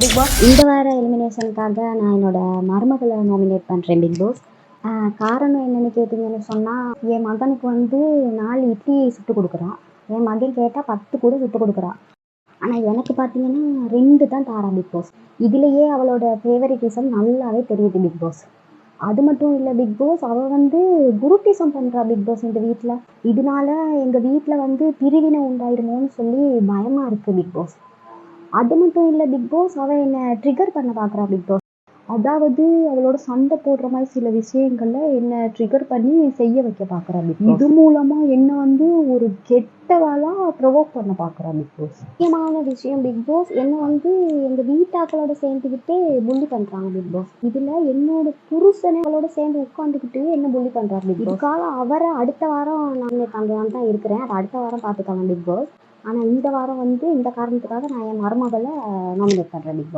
Big pass இந்த வார எலிமினேஷனுக்காக நான் என்னோட மருமகளை நாமினேட் பண்ணுறேன் பிக் பாஸ். காரணம் என்னென்னு கேட்டிங்கன்னு சொன்னால், என் மகனுக்கு வந்து 4 இட்லி சுட்டு கொடுக்குறான். என் மகன் கேட்டால் 10 கூட சுட்டு கொடுக்குறான். ஆனால் எனக்கு பார்த்தீங்கன்னா 2 தான் தாரா பிக் பாஸ். இதுலேயே அவளோட ஃபேவரட்டிசம் நல்லாவே தெரியுது பிக் பாஸ். அது மட்டும் இல்லை பிக் பாஸ், அவள் வந்து குரூப்பிசம் பண்ணுறா பிக் பாஸ் இந்த வீட்டில். இதனால எங்கள் வீட்டில் வந்து பிரிவினை உண்டாயிருமோன்னு சொல்லி பயமாக இருக்குது பிக் பாஸ். அது மட்டும் இல்லை பிக் பாஸ், அவள் என்னை ட்ரிகர் பண்ண பார்க்குறா பிக் பாஸ். அதாவது அவளோட சண்டை போடுற மாதிரி சில விஷயங்கள்ல என்னை ட்ரிகர் பண்ணி செய்ய வைக்க பார்க்குறா பிக் பாஸ். இது மூலமாக என்னை வந்து ஒரு கெட்டவாளாக ப்ரொவோக் பண்ண பார்க்குறா பிக் பாஸ். முக்கியமான விஷயம் பிக் பாஸ், என்னை வந்து எங்கள் வீட்டாக்களோட சேர்ந்துக்கிட்டே புள்ளி பண்ணுறாங்க பிக் பாஸ். இதில் என்னோட புருஷனை அவளோட சேர்ந்து உட்காந்துக்கிட்டு என்ன புள்ளி பண்ணுறாரு பிக் பாஸ். இதுக்காக அவரை அடுத்த வாரம் நாமினேட் பண்ணலான்னு தான் இருக்கிறேன். அது அடுத்த வாரம் பார்த்துக்கலாம் பிக் பாஸ். ஆனால் இந்த வாரம் வந்து இந்த காரணத்துக்காக நான் என் மருமகளை நாமினேட் பண்ணுறேன் பிக் பாஸ்.